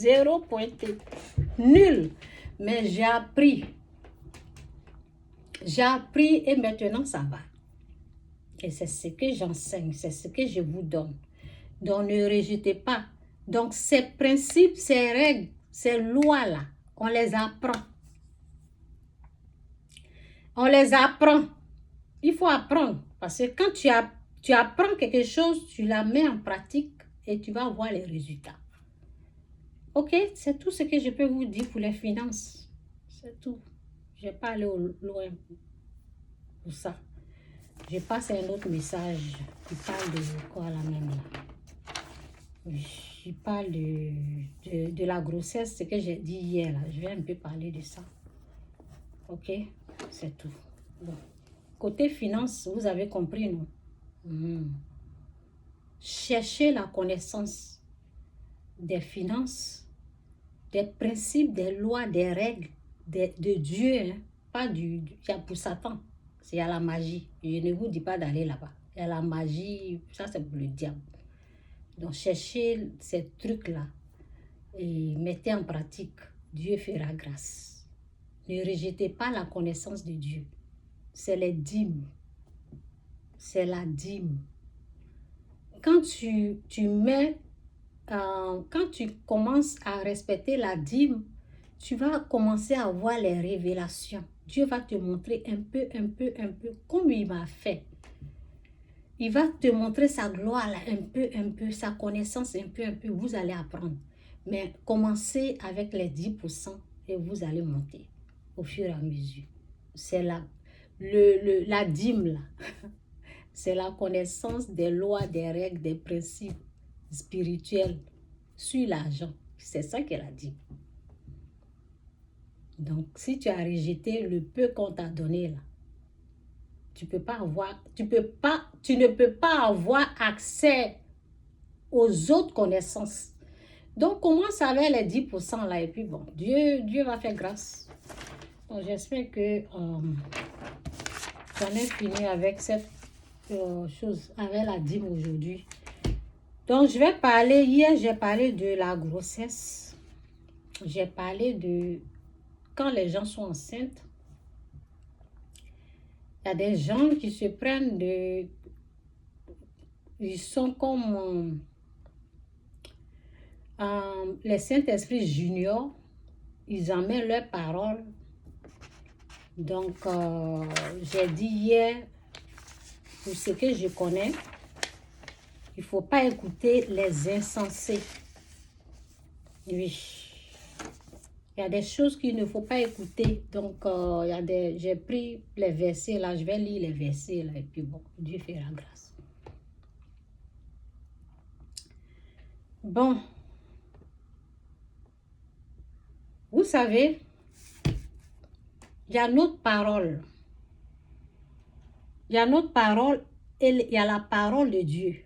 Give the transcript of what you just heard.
Zéro pointé. Nul. Mais j'ai appris. J'ai appris et maintenant ça va. Et c'est ce que j'enseigne, c'est ce que je vous donne. Donc ne rejetez pas. Donc ces principes, ces règles, ces lois-là, on les apprend. On les apprend. Il faut apprendre. Parce que quand tu apprends quelque chose, tu la mets en pratique et tu vas voir les résultats. Ok, c'est tout ce que je peux vous dire pour les finances. C'est tout. Je vais pas aller loin pour ça. Je passe un autre message qui parle de quoi la même là. Je parle de la grossesse, ce que j'ai dit hier là. Je vais un peu parler de ça. Ok, c'est tout. Bon. Côté finance, vous avez compris, non? Cherchez la connaissance des finances, des principes, des lois, des règles de Dieu, hein? Pas il y a pour Satan. C'est à la magie. Je ne vous dis pas d'aller là-bas. Il y a la magie, ça c'est pour le diable. Donc cherchez ces trucs-là et mettez en pratique. Dieu fera grâce. Ne rejetez pas la connaissance de Dieu. C'est les dîmes. C'est la dîme. Quand quand tu commences à respecter la dîme, tu vas commencer à voir les révélations. Dieu va te montrer un peu, comme il m'a fait. Il va te montrer sa gloire, là, un peu, sa connaissance, un peu. Vous allez apprendre. Mais commencez avec les 10% et vous allez monter au fur et à mesure. C'est la dîme, là. C'est la connaissance des lois, des règles, des principes spirituels sur l'argent. C'est ça qu'elle a dit. Donc, si tu as rejeté le peu qu'on t'a donné là, tu ne peux pas avoir accès aux autres connaissances. Donc, commence avec les 10% là et puis bon, Dieu va faire grâce. Donc, j'espère que j'en ai fini avec cette chose, avec la dîme aujourd'hui. Donc, je vais parler, hier j'ai parlé de la grossesse. J'ai parlé de quand les gens sont enceintes. Il y a des gens qui se prennent ils sont comme les Saint-Esprit juniors. Ils amènent leurs paroles. Donc, j'ai dit hier, pour ce que je connais, il ne faut pas écouter les insensés. Oui. Il y a des choses qu'il ne faut pas écouter. Donc, j'ai pris les versets là. Je vais lire les versets là. Et puis bon, Dieu fera grâce. Bon. Vous savez, il y a notre parole. Il y a notre parole et il y a la parole de Dieu.